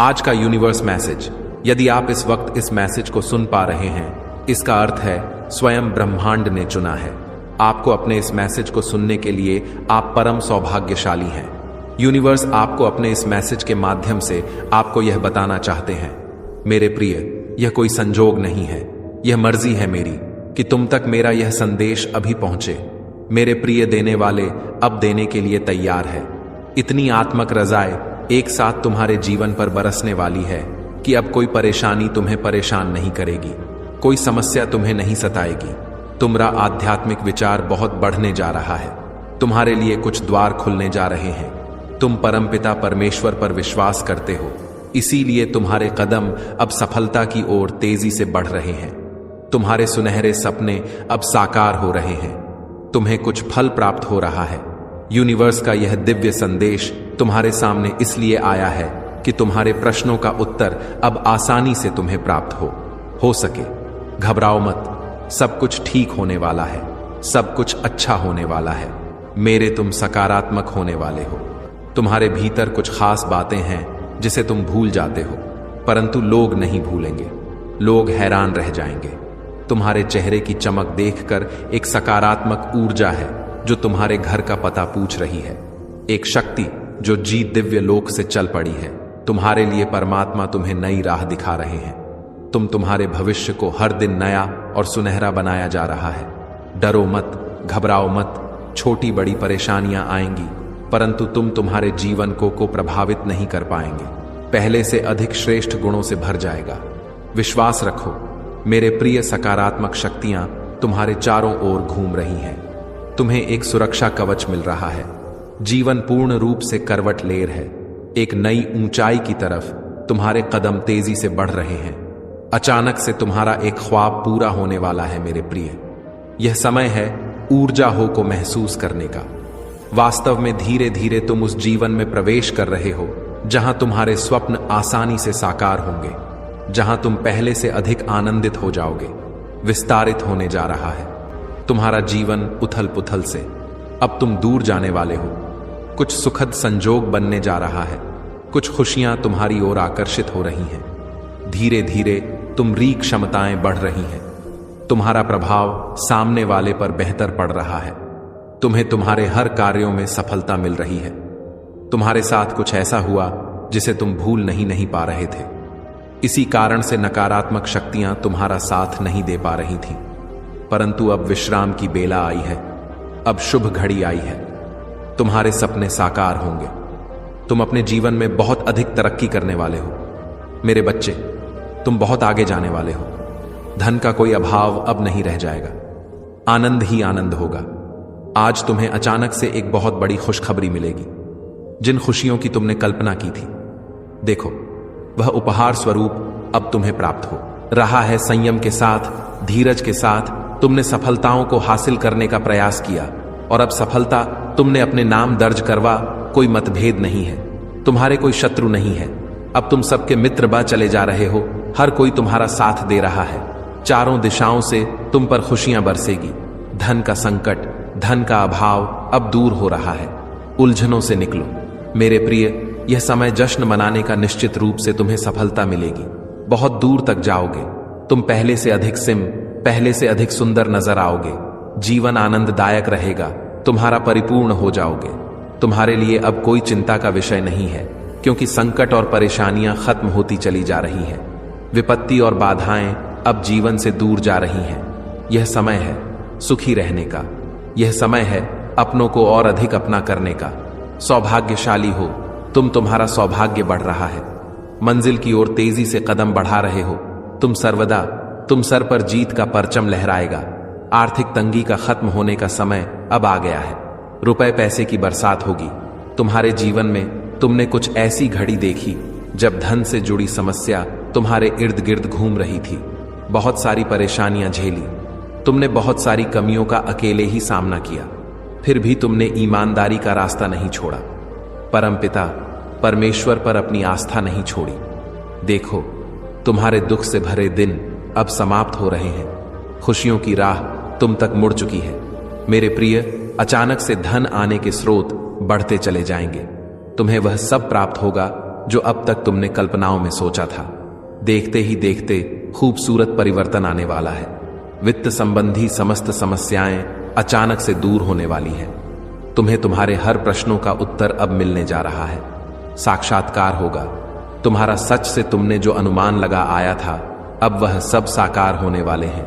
आज का universe message, यदि आप इस वक्त इस मैसेज को सुन पा रहे हैं, इसका अर्थ है स्वयं ब्रह्मांड ने चुना है आपको। अपने इस मैसेज को सुनने के लिए आप परम सौभाग्यशाली हैं। यूनिवर्स आपको अपने इस मैसेज के माध्यम से आपको यह बताना चाहते हैं, मेरे प्रिय, यह कोई संजोग नहीं है, यह मर्जी है मेरी कि तुम तक मेरा यह संदेश अभी पहुंचे। मेरे प्रिय देने वाले अब देने के लिए तैयार है। इतनी आत्मक रजाएं एक साथ तुम्हारे जीवन पर बरसने वाली है कि अब कोई परेशानी तुम्हें परेशान नहीं करेगी, कोई समस्या तुम्हें नहीं सताएगी। तुम्हारा आध्यात्मिक विचार बहुत बढ़ने जा रहा है, तुम्हारे लिए कुछ द्वार खुलने जा रहे हैं। तुम परमपिता परमेश्वर पर विश्वास करते हो, इसीलिए तुम्हारे कदम अब सफलता की ओर तेजी से बढ़ रहे हैं। तुम्हारे सुनहरे सपने अब साकार हो रहे हैं, तुम्हें कुछ फल प्राप्त हो रहा है। यूनिवर्स का यह दिव्य संदेश तुम्हारे सामने इसलिए आया है कि तुम्हारे प्रश्नों का उत्तर अब आसानी से तुम्हें प्राप्त हो सके। घबराओ मत, सब कुछ ठीक होने वाला है, सब कुछ अच्छा होने वाला है। मेरे तुम सकारात्मक होने वाले हो। तुम्हारे भीतर कुछ खास बातें हैं जिसे तुम भूल जाते हो, परंतु लोग नहीं भूलेंगे, लोग हैरान रह जाएंगे। तुम्हारे चेहरे की चमक देखकर एक सकारात्मक ऊर्जा है जो तुम्हारे घर का पता पूछ रही है। एक शक्ति जो जीत दिव्य लोक से चल पड़ी है। तुम्हारे लिए परमात्मा तुम्हें नई राह दिखा रहे हैं। तुम्हारे भविष्य को हर दिन नया और सुनहरा बनाया जा रहा है। डरो मत, घबराओ मत। छोटी बड़ी परेशानियां आएंगी, परंतु तुम तुम्हारे जीवन को प्रभावित नहीं कर पाएंगे। पहले से अधिक श्रेष्ठ गुणों से भर जाएगा। विश्वास रखो, मेरे प्रिय, सकारात्मक शक्तियां तुम्हारे चारों ओर घूम रही हैं। तुम्हें एक सुरक्षा कवच मिल रहा है। जीवन पूर्ण रूप से करवट ले रहा है। एक नई ऊंचाई की तरफ तुम्हारे कदम तेजी से बढ़ रहे हैं। अचानक से तुम्हारा एक ख्वाब पूरा होने वाला है मेरे प्रिय। यह समय है ऊर्जा हो को महसूस करने का। वास्तव में धीरे धीरे तुम उस जीवन में प्रवेश कर रहे हो जहां तुम्हारे स्वप्न आसानी से साकार होंगे, जहां तुम पहले से अधिक आनंदित हो जाओगे। विस्तारित होने जा रहा है तुम्हारा जीवन उथल पुथल से। अब तुम दूर जाने वाले हो। कुछ सुखद संजोग बनने जा रहा है। कुछ खुशियां तुम्हारी ओर आकर्षित हो रही हैं। धीरे धीरे तुम्हारी क्षमताएं बढ़ रही हैं। तुम्हारा प्रभाव सामने वाले पर बेहतर पड़ रहा है। तुम्हें तुम्हारे हर कार्यों में सफलता मिल रही है। तुम्हारे साथ कुछ ऐसा हुआ जिसे तुम भूल नहीं पा रहे थे। इसी कारण से नकारात्मक शक्तियां तुम्हारा साथ नहीं दे पा रही थीं, परंतु अब विश्राम की बेला आई है। अब शुभ घड़ी आई है। तुम्हारे सपने साकार होंगे। तुम अपने जीवन में बहुत अधिक तरक्की करने वाले हो मेरे बच्चे। तुम बहुत आगे जाने वाले हो। धन का कोई अभाव अब नहीं रह जाएगा। आनंद ही आनंद होगा। आज तुम्हें अचानक से एक बहुत बड़ी खुशखबरी मिलेगी। जिन खुशियों की तुमने कल्पना की थी, देखो, वह उपहार स्वरूप अब तुम्हें प्राप्त हो रहा है। संयम के साथ, धीरज के साथ तुमने सफलताओं को हासिल करने का प्रयास किया और अब सफलता तुमने अपने नाम दर्ज करवा। कोई मतभेद नहीं है, तुम्हारे कोई शत्रु नहीं है। अब तुम सबके मित्र बन चले जा रहे हो। हर कोई तुम्हारा साथ दे रहा है। चारों दिशाओं से तुम पर खुशियां बरसेगी। धन का संकट, धन का अभाव अब दूर हो रहा है। उलझनों से निकलो मेरे प्रिय। यह समय जश्न मनाने का। निश्चित रूप से तुम्हें सफलता मिलेगी। बहुत दूर तक जाओगे। तुम पहले से अधिक सुंदर नजर आओगे। जीवन आनंददायक रहेगा। तुम्हारा परिपूर्ण हो जाओगे। तुम्हारे लिए अब कोई चिंता का विषय नहीं है, क्योंकि संकट और परेशानियां खत्म होती चली जा रही हैं। विपत्ति और बाधाएं अब जीवन से दूर जा रही हैं। यह समय है सुखी रहने का। यह समय है अपनों को और अधिक अपना करने का। सौभाग्यशाली हो तुम। तुम्हारा सौभाग्य बढ़ रहा है। मंजिल की ओर तेजी से कदम बढ़ा रहे हो। तुम सर पर जीत का परचम लहराएगा। आर्थिक तंगी का खत्म होने का समय अब आ गया है। रुपए पैसे की बरसात होगी। तुम्हारे जीवन में तुमने कुछ ऐसी घड़ी देखी जब धन से जुड़ी समस्या तुम्हारे इर्द गिर्द घूम रही थी। बहुत सारी परेशानियां झेली। तुमने बहुत सारी कमियों का अकेले ही सामना किया, फिर भी तुमने ईमानदारी का रास्ता नहीं छोड़ा। परमपिता परमेश्वर पर अपनी आस्था नहीं छोड़ी। देखो, तुम्हारे दुख से भरे दिन अब समाप्त हो रहे हैं। खुशियों की राह तुम तक मुड़ चुकी है मेरे प्रिय। अचानक से धन आने के स्रोत बढ़ते चले जाएंगे। तुम्हें वह सब प्राप्त होगा जो अब तक तुमने कल्पनाओं में सोचा था। देखते ही देखते खूबसूरत परिवर्तन आने वाला है। वित्त संबंधी समस्त समस्याएं अचानक से दूर होने वाली हैं। तुम्हें तुम्हारे हर प्रश्नों का उत्तर अब मिलने जा रहा है। साक्षात्कार होगा। तुम्हारा सच से तुमने जो अनुमान लगा आया था, अब वह सब साकार होने वाले हैं।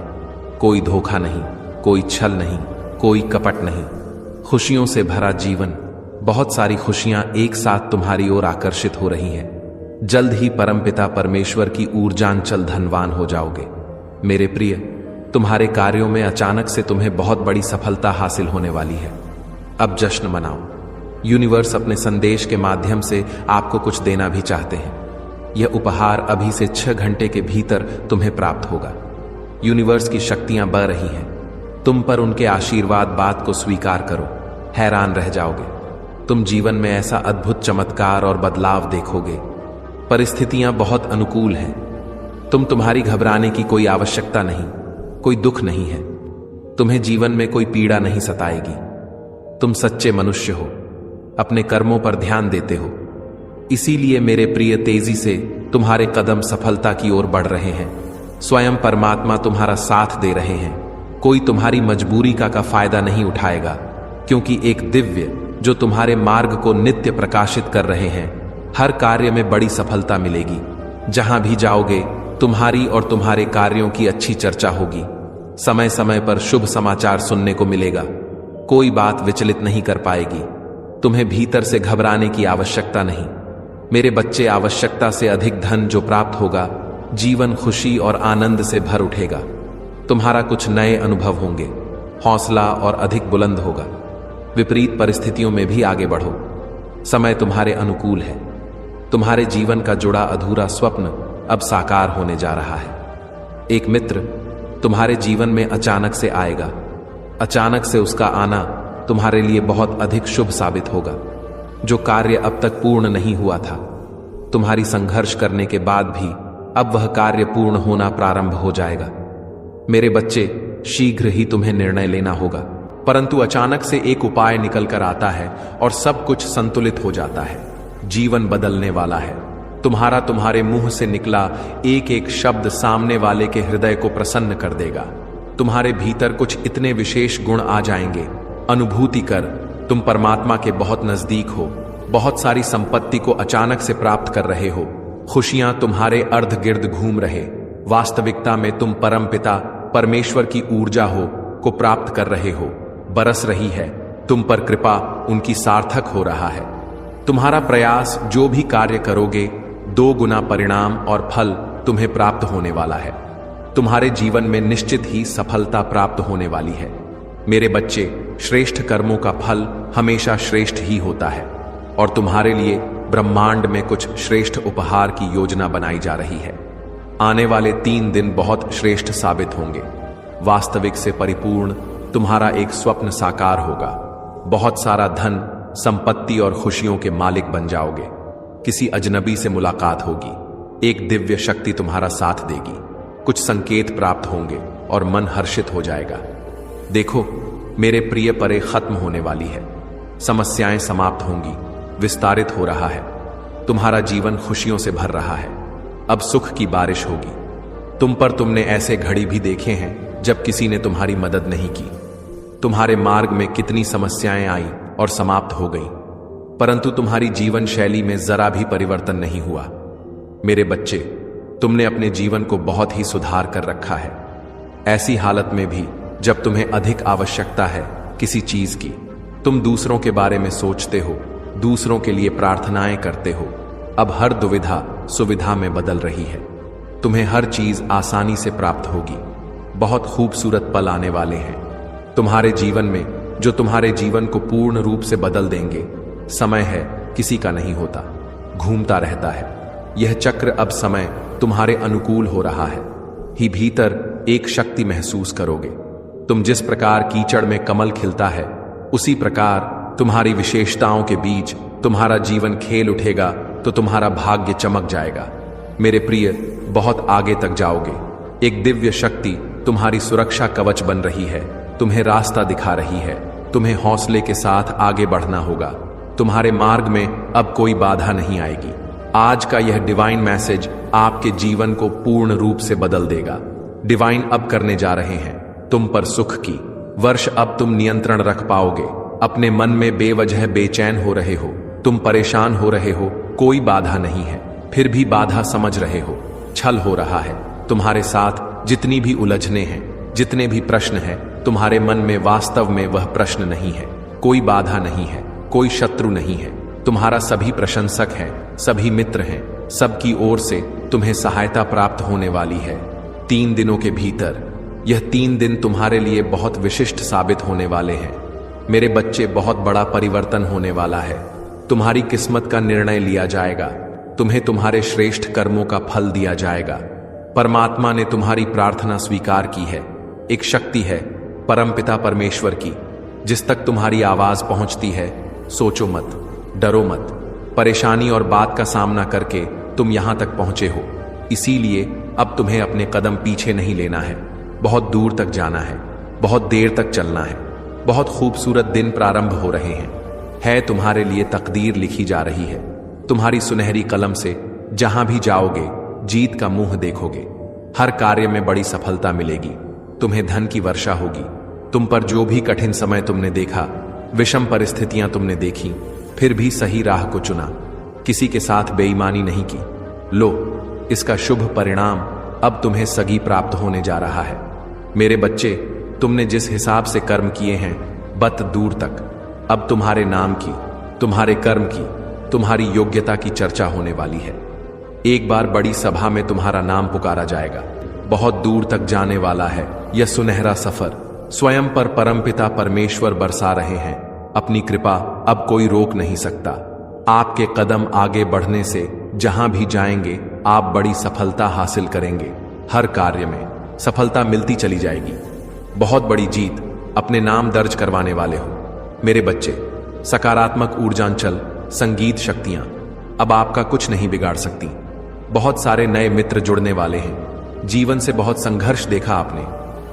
कोई धोखा नहीं, कोई छल नहीं, कोई कपट नहीं। खुशियों से भरा जीवन, बहुत सारी खुशियां एक साथ तुम्हारी ओर आकर्षित हो रही हैं। जल्द ही परमपिता परमेश्वर की ऊर्जांचल धनवान हो जाओगे। मेरे प्रिय, तुम्हारे कार्यों में अचानक से तुम्हें बहुत बड़ी सफलता हासिल होने वाली है। अब जश्न मनाओ। यूनिवर्स अपने संदेश के माध्यम से आपको कुछ देना भी चाहते हैं। यह उपहार अभी से 6 घंटे के भीतर तुम्हें प्राप्त होगा। यूनिवर्स की शक्तियां बह रही हैं। तुम पर उनके आशीर्वाद बात को स्वीकार करो। हैरान रह जाओगे। तुम जीवन में ऐसा अद्भुत चमत्कार और बदलाव देखोगे। परिस्थितियां बहुत अनुकूल हैं। तुम्हारी घबराने की कोई आवश्यकता नहीं, कोई दुख नहीं है। तुम्हें जीवन में कोई पीड़ा नहीं सताएगी। तुम सच्चे मनुष्य हो, अपने कर्मों पर ध्यान देते हो। इसीलिए मेरे प्रिय, तेजी से तुम्हारे कदम सफलता की ओर बढ़ रहे हैं। स्वयं परमात्मा तुम्हारा साथ दे रहे हैं। कोई तुम्हारी मजबूरी का फायदा नहीं उठाएगा, क्योंकि एक दिव्य जो तुम्हारे मार्ग को नित्य प्रकाशित कर रहे हैं। हर कार्य में बड़ी सफलता मिलेगी। जहां भी जाओगे तुम्हारी और तुम्हारे कार्यों की अच्छी चर्चा होगी। समय समय पर शुभ समाचार सुनने को मिलेगा। कोई बात विचलित नहीं कर पाएगी। तुम्हें भीतर से घबराने की आवश्यकता नहीं। मेरे बच्चे, आवश्यकता से अधिक धन जो प्राप्त होगा, जीवन खुशी और आनंद से भर उठेगा। तुम्हारा कुछ नए अनुभव होंगे। हौसला और अधिक बुलंद होगा। विपरीत परिस्थितियों में भी आगे बढ़ो। समय तुम्हारे अनुकूल है। तुम्हारे जीवन का जुड़ा अधूरा स्वप्न अब साकार होने जा रहा है। एक मित्र तुम्हारे जीवन में अचानक से आएगा। अचानक से उसका आना तुम्हारे लिए बहुत अधिक शुभ साबित होगा। जो कार्य अब तक पूर्ण नहीं हुआ था, तुम्हारी संघर्ष करने के बाद भी अब वह कार्य पूर्ण होना प्रारंभ हो जाएगा। मेरे बच्चे, शीघ्र ही तुम्हें निर्णय लेना होगा, परंतु अचानक से एक उपाय निकल कर आता है और सब कुछ संतुलित हो जाता है। जीवन बदलने वाला है। तुम्हारे मुंह से निकला एक एक शब्द सामने वाले के हृदय को प्रसन्न कर देगा। तुम्हारे भीतर कुछ इतने विशेष गुण आ जाएंगे। अनुभूति कर, तुम परमात्मा के बहुत नजदीक हो। बहुत सारी संपत्ति को अचानक से प्राप्त कर रहे हो। खुशियां तुम्हारे अर्ध गिर्द घूम रहे। वास्तविकता में तुम परमपिता परमेश्वर की ऊर्जा को प्राप्त कर रहे हो। बरस रही है। तुम पर कृपा उनकी सार्थक हो रहा है। तुम्हारा प्रयास, जो भी कार्य करोगे, 2 गुना परिणाम और फल तुम्हें प्राप्त होने वाला है। तुम्हारे जीवन में निश्चित ही सफलता प्राप्त होने वाली है। मेरे बच्चे, श्रेष्ठ कर्मों का फल हमेशा श्रेष्ठ ही होता है और तुम्हारे लिए ब्रह्मांड में कुछ श्रेष्ठ उपहार की योजना बनाई जा रही है। आने वाले 3 दिन बहुत श्रेष्ठ साबित होंगे। वास्तविक से परिपूर्ण तुम्हारा एक स्वप्न साकार होगा। बहुत सारा धन, संपत्ति और खुशियों के मालिक बन जाओगे। किसी अजनबी से मुलाकात होगी। एक दिव्य शक्ति तुम्हारा साथ देगी। कुछ संकेत प्राप्त होंगे और मन हर्षित हो जाएगा। देखो मेरे प्रिय, परे खत्म होने वाली है। समस्याएं समाप्त होंगी। विस्तारित हो रहा है। तुम्हारा जीवन खुशियों से भर रहा है। अब सुख की बारिश होगी। तुमने ऐसे घड़ी भी देखे हैं जब किसी ने तुम्हारी मदद नहीं की। तुम्हारे मार्ग में कितनी समस्याएं आई और समाप्त हो गई, परंतु तुम्हारी जीवन शैली में जरा भी परिवर्तन नहीं हुआ। मेरे बच्चे, तुमने अपने जीवन को बहुत ही सुधार कर रखा है। ऐसी हालत में भी जब तुम्हें अधिक आवश्यकता है किसी चीज की, तुम दूसरों के बारे में सोचते हो, दूसरों के लिए प्रार्थनाएं करते हो। अब हर दुविधा सुविधा में बदल रही है। तुम्हें हर चीज आसानी से प्राप्त होगी। बहुत खूबसूरत पल आने वाले हैं तुम्हारे जीवन में, जो तुम्हारे जीवन को पूर्ण रूप से बदल देंगे। समय है, किसी का नहीं होता, घूमता रहता है। यह चक्र अब समय तुम्हारे अनुकूल हो रहा है। ही भीतर एक शक्ति महसूस करोगे। तुम जिस प्रकार कीचड़ में कमल खिलता है, उसी प्रकार तुम्हारी विशेषताओं के बीच तुम्हारा जीवन खेल उठेगा तो तुम्हारा भाग्य चमक जाएगा। मेरे प्रिय, बहुत आगे तक जाओगे। एक दिव्य शक्ति तुम्हारी सुरक्षा कवच बन रही है, तुम्हें रास्ता दिखा रही है। तुम्हें हौसले के साथ आगे बढ़ना होगा। तुम्हारे मार्ग में अब कोई बाधा नहीं आएगी। आज का यह डिवाइन मैसेज आपके जीवन को पूर्ण रूप से बदल देगा। डिवाइन अब करने जा रहे हैं तुम पर सुख की वर्ष। अब तुम नियंत्रण रख पाओगे। अपने मन में बेवजह बेचैन हो रहे हो, तुम परेशान हो रहे हो, कोई बाधा नहीं है, फिर भी बाधा समझ रहे हो, छल हो रहा है तुम्हारे साथ। जितनी भी उलझने हैं, जितने भी प्रश्न हैं तुम्हारे मन में, वास्तव में वह प्रश्न नहीं है, कोई बाधा नहीं है, कोई शत्रु नहीं है। तुम्हारा सभी प्रशंसक हैं, सभी मित्र हैं, सबकी ओर से तुम्हें सहायता प्राप्त होने वाली है 3 दिनों के भीतर। यह 3 दिन तुम्हारे लिए बहुत विशिष्ट साबित होने वाले हैं। मेरे बच्चे, बहुत बड़ा परिवर्तन होने वाला है। तुम्हारी किस्मत का निर्णय लिया जाएगा, तुम्हें तुम्हारे श्रेष्ठ कर्मों का फल दिया जाएगा। परमात्मा ने तुम्हारी प्रार्थना स्वीकार की है। एक शक्ति है परमपिता परमेश्वर की, जिस तक तुम्हारी आवाज पहुंचती है। सोचो मत, डरो मत। परेशानी और बात का सामना करके तुम यहां तक पहुंचे हो, इसीलिए अब तुम्हें अपने कदम पीछे नहीं लेना है। बहुत दूर तक जाना है, बहुत देर तक चलना है। बहुत खूबसूरत दिन प्रारंभ हो रहे हैं। तुम्हारे लिए तकदीर लिखी जा रही है। तुम्हारी सुनहरी कलम से जहां भी जाओगे जीत का मुंह देखोगे। हर कार्य में बड़ी सफलता मिलेगी। तुम्हें धन की वर्षा होगी। तुम पर जो भी कठिन समय तुमने देखा, विषम परिस्थितियां तुमने देखी, फिर भी सही राह को चुना, किसी के साथ बेईमानी नहीं की। लो, इसका शुभ परिणाम अब तुम्हें सगी प्राप्त होने जा रहा है। मेरे बच्चे, तुमने जिस हिसाब से कर्म किए हैं, बत दूर तक अब तुम्हारे नाम की, तुम्हारे कर्म की, तुम्हारी योग्यता की चर्चा होने वाली है। एक बार बड़ी सभा में तुम्हारा नाम पुकारा जाएगा। बहुत दूर तक जाने वाला है यह सुनहरा सफर। स्वयं पर परमपिता परमेश्वर बरसा रहे हैं अपनी कृपा। अब कोई रोक नहीं सकता। आपके कदम आगे बढ़ने से जहां भी जाएंगे आप बड़ी सफलता हासिल करेंगे। हर कार्य में सफलता मिलती चली जाएगी। बहुत बड़ी जीत अपने नाम दर्ज करवाने वाले हो। मेरे बच्चे, सकारात्मक ऊर्जांचल संगीत शक्तियां अब आपका कुछ नहीं बिगाड़ सकती। बहुत सारे नए मित्र जुड़ने वाले हैं। जीवन से बहुत संघर्ष देखा आपने,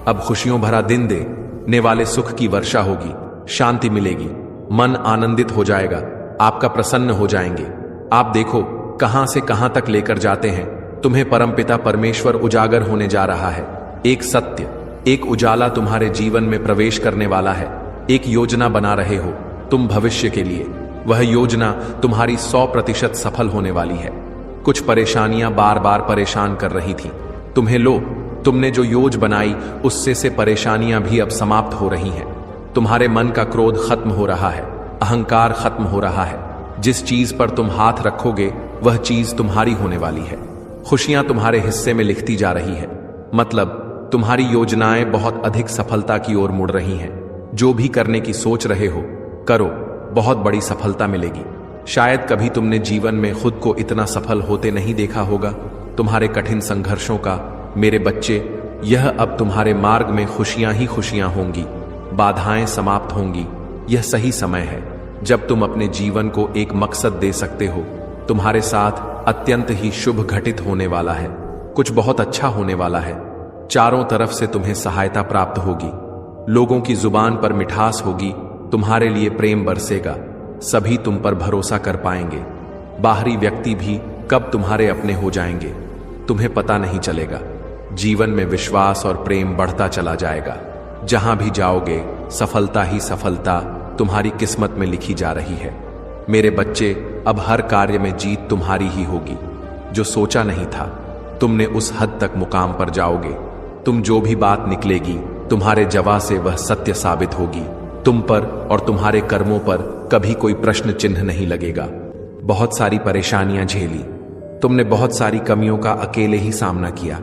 अब खुशियों भरा दिन देने वाले सुख की वर्षा होगी, शांति मिलेगी, मन आनंदित हो जाएगा, आपका प्रसन्न हो जाएंगे। आप देखो कहां से कहां तक लेकर जाते हैं। तुम्हें परमपिता परमेश्वर उजागर होने जा रहा है। एक सत्य, एक उजाला तुम्हारे जीवन में प्रवेश करने वाला है। एक योजना बना रहे हो तुम भविष्य के लिए। वह योजना तुम्हारी 100% सफल होने वाली है। कुछ परेशानियां बार बार परेशान कर रही थी तुम्हें। लो, तुमने जो योजना बनाई उससे से परेशानियां भी अब समाप्त हो रही हैं। तुम्हारे मन का क्रोध खत्म हो रहा है, अहंकार खत्म हो रहा है। जिस चीज पर तुम हाथ रखोगे वह चीज तुम्हारी होने वाली है। खुशियां तुम्हारे हिस्से में लिखती जा रही है। मतलब तुम्हारी योजनाएं बहुत अधिक सफलता की ओर मुड़ रही हैं। जो भी करने की सोच रहे हो करो, बहुत बड़ी सफलता मिलेगी। शायद कभी तुमने जीवन में खुद को इतना सफल होते नहीं देखा होगा। तुम्हारे कठिन संघर्षों का, मेरे बच्चे, यह अब तुम्हारे मार्ग में खुशियां ही खुशियां होंगी, बाधाएं समाप्त होंगी। यह सही समय है जब तुम अपने जीवन को एक मकसद दे सकते हो। तुम्हारे साथ अत्यंत ही शुभ घटित होने वाला है। कुछ बहुत अच्छा होने वाला है। चारों तरफ से तुम्हें सहायता प्राप्त होगी। लोगों की जुबान पर मिठास होगी। तुम्हारे लिए प्रेम बरसेगा। सभी तुम पर भरोसा कर पाएंगे। बाहरी व्यक्ति भी कब तुम्हारे अपने हो जाएंगे तुम्हें पता नहीं चलेगा। जीवन में विश्वास और प्रेम बढ़ता चला जाएगा। जहां भी जाओगे सफलता ही सफलता तुम्हारी किस्मत में लिखी जा रही है। मेरे बच्चे, अब हर कार्य में जीत तुम्हारी ही होगी। जो सोचा नहीं था तुमने उस हद तक मुकाम पर जाओगे। तुम जो भी बात निकलेगी तुम्हारे जवा से वह सत्य साबित होगी। तुम पर और तुम्हारे कर्मों पर कभी कोई प्रश्न चिन्ह नहीं लगेगा। बहुत सारी परेशानियां झेली तुमने, बहुत सारी कमियों का अकेले ही सामना किया,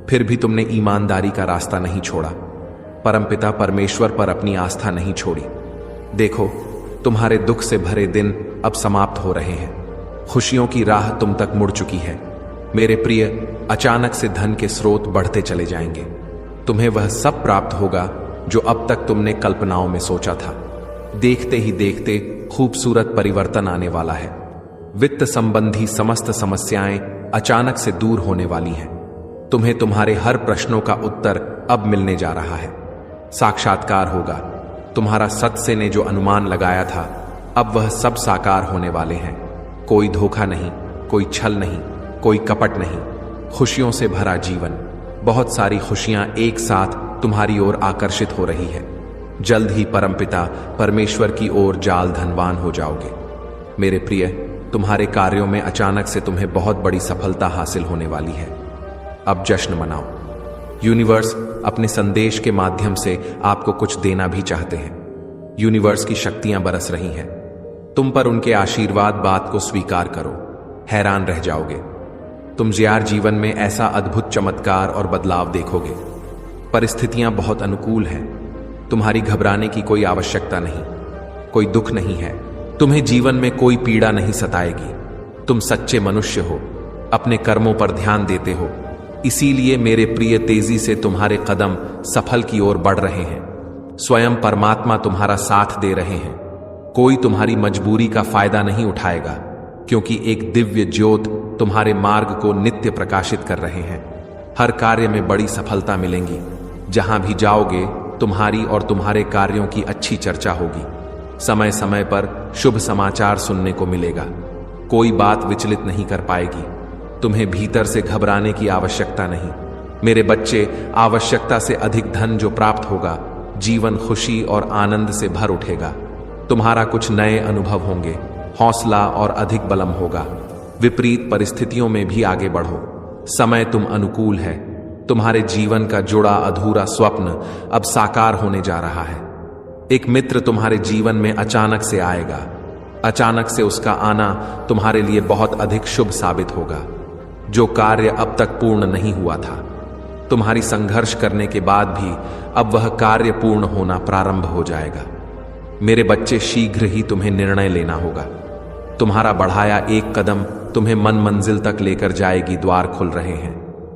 फिर भी तुमने ईमानदारी का रास्ता नहीं छोड़ा। परमपिता परमेश्वर पर अपनी आस्था नहीं छोड़ी। देखो, तुम्हारे दुख से भरे दिन अब समाप्त हो रहे हैं। खुशियों की राह तुम तक मुड़ चुकी है। मेरे प्रिय, अचानक से धन के स्रोत बढ़ते चले जाएंगे। तुम्हें वह सब प्राप्त होगा जो अब तक तुमने कल्पनाओं में सोचा था। देखते ही देखते खूबसूरत परिवर्तन आने वाला है। वित्त संबंधी समस्त समस्याएं अचानक से दूर होने वाली हैं। तुम्हें तुम्हारे हर प्रश्नों का उत्तर अब मिलने जा रहा है। साक्षात्कार होगा। तुम्हारा सत्य ने जो अनुमान लगाया था अब वह सब साकार होने वाले हैं। कोई धोखा नहीं, कोई छल नहीं, कोई कपट नहीं, खुशियों से भरा जीवन। बहुत सारी खुशियां एक साथ तुम्हारी ओर आकर्षित हो रही है। जल्द ही परमपिता परमेश्वर की ओर जाल धनवान हो जाओगे। मेरे प्रिय, तुम्हारे कार्यों में अचानक से तुम्हें बहुत बड़ी सफलता हासिल होने वाली है। अब जश्न मनाओ। यूनिवर्स अपने संदेश के माध्यम से आपको कुछ देना भी चाहते हैं। यूनिवर्स की शक्तियां बरस रही हैं। तुम पर उनके आशीर्वाद बात को स्वीकार करो, हैरान रह जाओगे। तुम यार जीवन में ऐसा अद्भुत चमत्कार और बदलाव देखोगे। परिस्थितियां बहुत अनुकूल हैं। तुम्हारी घबराने की कोई आवश्यकता नहीं, कोई दुख नहीं है। तुम्हें जीवन में कोई पीड़ा नहीं सताएगी। तुम सच्चे मनुष्य हो, अपने कर्मों पर ध्यान देते हो। इसीलिए मेरे प्रिय, तेजी से तुम्हारे कदम सफल की ओर बढ़ रहे हैं। स्वयं परमात्मा तुम्हारा साथ दे रहे हैं। कोई तुम्हारी मजबूरी का फायदा नहीं उठाएगा, क्योंकि एक दिव्य ज्योत तुम्हारे मार्ग को नित्य प्रकाशित कर रहे हैं। हर कार्य में बड़ी सफलता मिलेंगी। जहां भी जाओगे तुम्हारी और तुम्हारे कार्यों की अच्छी चर्चा होगी। समय समय पर शुभ समाचार सुनने को मिलेगा। कोई बात विचलित नहीं कर पाएगी। तुम्हें भीतर से घबराने की आवश्यकता नहीं। मेरे बच्चे, आवश्यकता से अधिक धन जो प्राप्त होगा, जीवन खुशी और आनंद से भर उठेगा। तुम्हारा कुछ नए अनुभव होंगे, हौसला और अधिक बलम होगा। विपरीत परिस्थितियों में भी आगे बढ़ो। समय तुम अनुकूल है। तुम्हारे जीवन का जुड़ा अधूरा स्वप्न अब साकार होने जा रहा है। एक मित्र तुम्हारे जीवन में अचानक से आएगा। अचानक से उसका आना तुम्हारे लिए बहुत अधिक शुभ साबित होगा। जो कार्य अब तक पूर्ण नहीं हुआ था, तुम्हारी संघर्ष करने के बाद भी अब वह कार्य पूर्ण होना प्रारंभ हो जाएगा। मेरे बच्चे, शीघ्र ही तुम्हें निर्णय लेना होगा। तुम्हारा बढ़ाया एक कदम तुम्हें मन मंजिल तक लेकर जाएगी। द्वार खुल रहे हैं।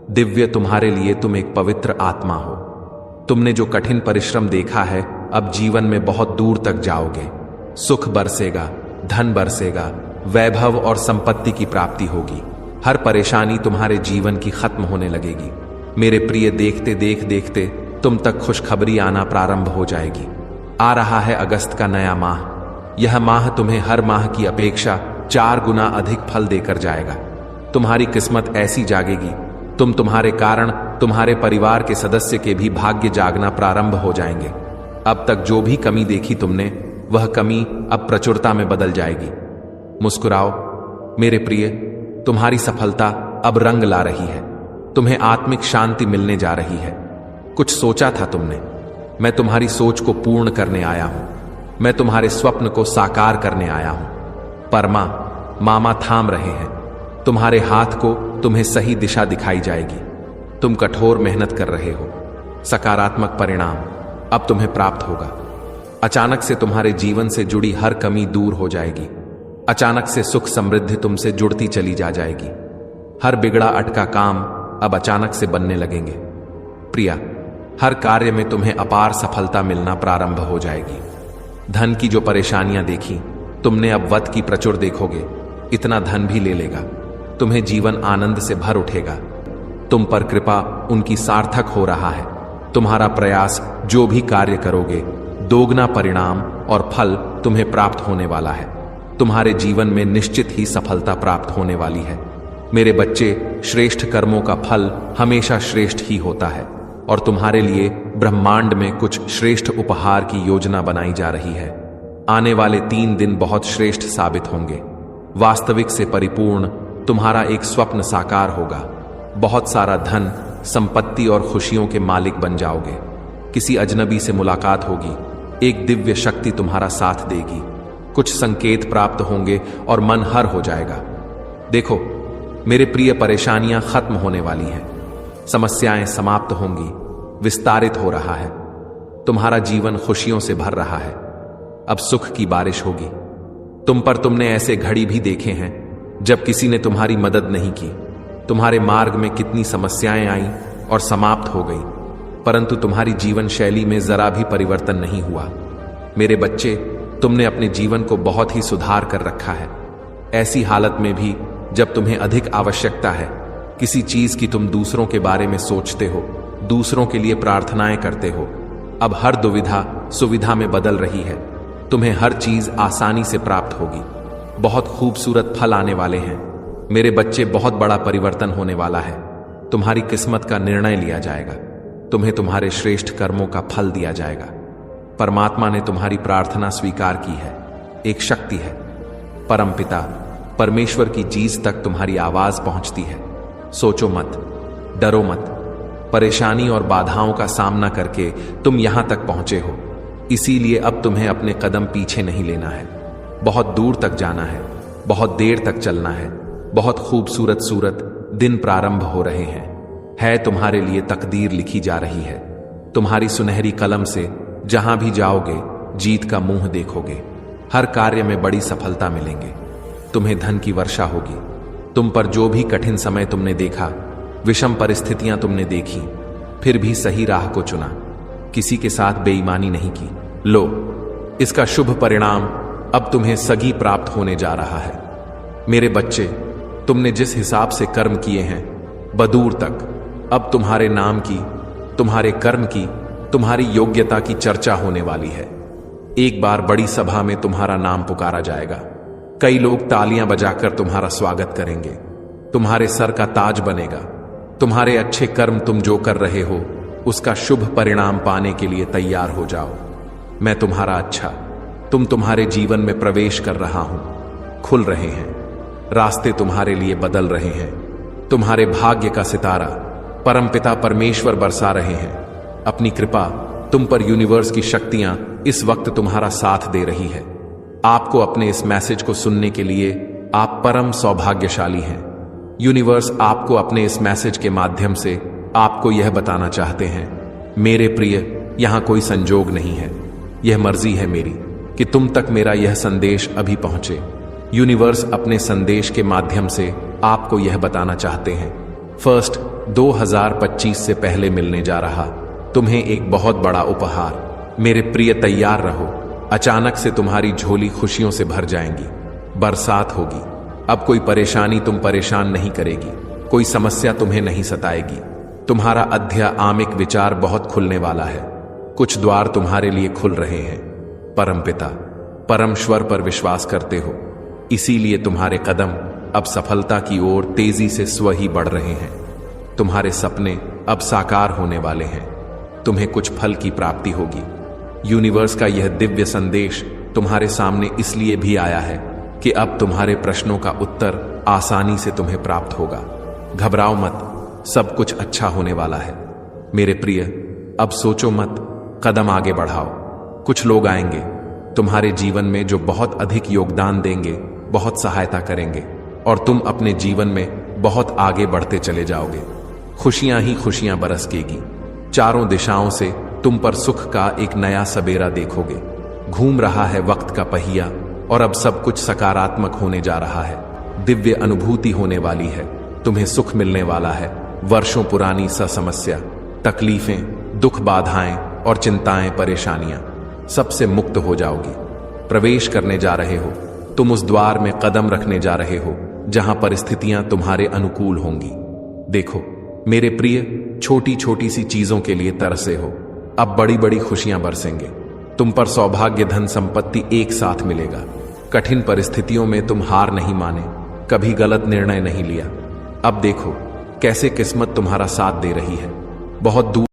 दिव्य, तुम्हारे लिए तुम एक पवित्र आत्मा हो। तुमने जो कठिन परिश्रम देखा है, अब जीवन में बहुत दूर तक जाओगे। सुख बरसेगा, धन बरसेगा, वैभव और संपत्ति की प्राप्ति होगी। हर परेशानी तुम्हारे जीवन की खत्म होने लगेगी। मेरे प्रिय, देखते देखते तुम तक खुशखबरी आना प्रारंभ हो जाएगी। आ रहा है अगस्त का नया माह। यह माह तुम्हें हर माह की अपेक्षा 4 गुना अधिक फल देकर जाएगा। तुम्हारी किस्मत ऐसी जागेगी, तुम्हारे कारण तुम्हारे परिवार के सदस्य के भी भाग्य जागना प्रारंभ हो जाएंगे। अब तक जो भी कमी देखी तुमने, वह कमी अब प्रचुरता में बदल जाएगी। मुस्कुराओ मेरे प्रिय, तुम्हारी सफलता अब रंग ला रही है। तुम्हें आत्मिक शांति मिलने जा रही है। कुछ सोचा था तुमने, मैं तुम्हारी सोच को पूर्ण करने आया हूं। मैं तुम्हारे स्वप्न को साकार करने आया हूं। परमा मामा थाम रहे हैं। तुम्हारे हाथ को तुम्हें सही दिशा दिखाई जाएगी। तुम कठोर मेहनत कर रहे हो। सकारात्मक परिणाम अब तुम्हें प्राप्त होगा। अचानक से तुम्हारे जीवन से जुड़ी हर कमी दूर हो जाएगी। अचानक से सुख समृद्धि तुमसे जुड़ती चली जाएगी। हर बिगड़ा अटका काम अब अचानक से बनने लगेंगे। प्रिया, हर कार्य में तुम्हें अपार सफलता मिलना प्रारंभ हो जाएगी। धन की जो परेशानियां देखी तुमने, अब वत की प्रचुर देखोगे। इतना धन भी ले लेगा। तुम्हें जीवन आनंद से भर उठेगा। तुम पर कृपा उनकी सार्थक हो रहा है। तुम्हारा प्रयास, जो भी कार्य करोगे, दोगुना परिणाम और फल तुम्हें प्राप्त होने वाला है। तुम्हारे जीवन में निश्चित ही सफलता प्राप्त होने वाली है। मेरे बच्चे, श्रेष्ठ कर्मों का फल हमेशा श्रेष्ठ ही होता है और तुम्हारे लिए ब्रह्मांड में कुछ श्रेष्ठ उपहार की योजना बनाई जा रही है। आने वाले 3 दिन बहुत श्रेष्ठ साबित होंगे। वास्तविक से परिपूर्ण तुम्हारा एक स्वप्न साकार होगा। बहुत सारा धन, संपत्ति और खुशियों के मालिक बन जाओगे। किसी अजनबी से मुलाकात होगी। एक दिव्य शक्ति तुम्हारा साथ देगी। कुछ संकेत प्राप्त होंगे और मन हर हो जाएगा। देखो मेरे प्रिय, परेशानियां खत्म होने वाली हैं। समस्याएं समाप्त होंगी। विस्तारित हो रहा है। तुम्हारा जीवन खुशियों से भर रहा है। अब सुख की बारिश होगी। तुमने ऐसे घड़ी भी देखे हैं जब किसी ने तुम्हारी मदद नहीं की। तुम्हारे मार्ग में कितनी समस्याएं आईं और समाप्त हो गई, परंतु तुम्हारी जीवन शैली में जरा भी परिवर्तन नहीं हुआ। मेरे बच्चे, तुमने अपने जीवन को बहुत ही सुधार कर रखा है। ऐसी हालत में भी जब तुम्हें अधिक आवश्यकता है किसी चीज की, तुम दूसरों के बारे में सोचते हो, दूसरों के लिए प्रार्थनाएं करते हो। अब हर दुविधा सुविधा में बदल रही है। तुम्हें हर चीज आसानी से प्राप्त होगी। बहुत खूबसूरत फल आने वाले हैं। मेरे बच्चे, बहुत बड़ा परिवर्तन होने वाला है। तुम्हारी किस्मत का निर्णय लिया जाएगा। तुम्हें तुम्हारे श्रेष्ठ कर्मों का फल दिया जाएगा। परमात्मा ने तुम्हारी प्रार्थना स्वीकार की है। एक शक्ति है, परमपिता परमेश्वर की चीज तक तुम्हारी आवाज पहुंचती है। सोचो मत, डरो मत। परेशानी और बाधाओं का सामना करके तुम यहां तक पहुंचे हो, इसीलिए अब तुम्हें अपने कदम पीछे नहीं लेना है। बहुत दूर तक जाना है, बहुत देर तक चलना है। बहुत खूबसूरत सूरत दिन प्रारंभ हो रहे हैं। है तुम्हारे लिए तकदीर लिखी जा रही है। तुम्हारी सुनहरी कलम से जहां भी जाओगे जीत का मुंह देखोगे। हर कार्य में बड़ी सफलता मिलेंगे। तुम्हें धन की वर्षा होगी। तुम पर जो भी कठिन समय तुमने देखा, विषम परिस्थितियां तुमने देखी, फिर भी सही राह को चुना, किसी के साथ बेईमानी नहीं की। लो, इसका शुभ परिणाम अब तुम्हें सगी प्राप्त होने जा रहा है। मेरे बच्चे, तुमने जिस हिसाब से कर्म किए हैं, बदूर तक अब तुम्हारे नाम की, तुम्हारे कर्म की, तुम्हारी योग्यता की चर्चा होने वाली है। एक बार बड़ी सभा में तुम्हारा नाम पुकारा जाएगा। कई लोग तालियां बजाकर तुम्हारा स्वागत करेंगे। तुम्हारे सर का ताज बनेगा। तुम्हारे अच्छे कर्म तुम जो कर रहे हो, उसका शुभ परिणाम पाने के लिए तैयार हो जाओ। मैं तुम्हारा अच्छा, तुम तुम्हारे जीवन में प्रवेश कर रहा हूं। खुल रहे हैं रास्ते, तुम्हारे लिए बदल रहे हैं। तुम्हारे भाग्य का सितारा परमपिता परमेश्वर बरसा रहे हैं। अपनी कृपा तुम पर यूनिवर्स की शक्तियां इस वक्त तुम्हारा साथ दे रही है। आपको अपने इस मैसेज को सुनने के लिए आप परम सौभाग्यशाली हैं। यूनिवर्स आपको अपने इस मैसेज के माध्यम से आपको यह बताना चाहते हैं, मेरे प्रिय, यहां कोई संजोग नहीं है। यह मर्जी है मेरी कि तुम तक मेरा यह संदेश अभी पहुंचे। यूनिवर्स अपने संदेश के माध्यम से आपको यह बताना चाहते हैं, फर्स्ट 2025 से पहले मिलने जा रहा तुम्हें एक बहुत बड़ा उपहार। मेरे प्रिय, तैयार रहो। अचानक से तुम्हारी झोली खुशियों से भर जाएंगी। बरसात होगी। अब कोई परेशानी तुम परेशान नहीं करेगी। कोई समस्या तुम्हें नहीं सताएगी। तुम्हारा आध्यात्मिक विचार बहुत खुलने वाला है। कुछ द्वार तुम्हारे लिए खुल रहे हैं। परमपिता परमेश्वर पर विश्वास करते हो, इसीलिए तुम्हारे कदम अब सफलता की ओर तेजी से स्व ही बढ़ रहे हैं। तुम्हारे सपने अब साकार होने वाले हैं। तुम्हें कुछ फल की प्राप्ति होगी। यूनिवर्स का यह दिव्य संदेश तुम्हारे सामने इसलिए भी आया है कि अब तुम्हारे प्रश्नों का उत्तर आसानी से तुम्हें प्राप्त होगा। घबराओ मत, सब कुछ अच्छा होने वाला है। मेरे प्रिय, अब सोचो मत, कदम आगे बढ़ाओ। कुछ लोग आएंगे तुम्हारे जीवन में जो बहुत अधिक योगदान देंगे, बहुत सहायता करेंगे और तुम अपने जीवन में बहुत आगे बढ़ते चले जाओगे। खुशियां ही खुशियां बरसकेगी। चारों दिशाओं से तुम पर सुख का एक नया सबेरा देखोगे। घूम रहा है वक्त का पहिया और अब सब कुछ सकारात्मक होने जा रहा है। दिव्य अनुभूति होने वाली है। तुम्हें सुख मिलने वाला है। वर्षों पुरानी समस्या, तकलीफें, दुख, बाधाएं और चिंताएं, परेशानियां सबसे मुक्त हो जाओगी। प्रवेश करने जा रहे हो। तुम उस द्वार में कदम रखने जा रहे हो जहां परिस्थितियां तुम्हारे अनुकूल होंगी। देखो मेरे प्रिय, छोटी छोटी सी चीजों के लिए तरसे हो, अब बड़ी बड़ी खुशियां बरसेंगे। तुम पर सौभाग्य, धन, संपत्ति एक साथ मिलेगा। कठिन परिस्थितियों में तुम हार नहीं माने, कभी गलत निर्णय नहीं लिया। अब देखो कैसे किस्मत तुम्हारा साथ दे रही है। बहुत दूर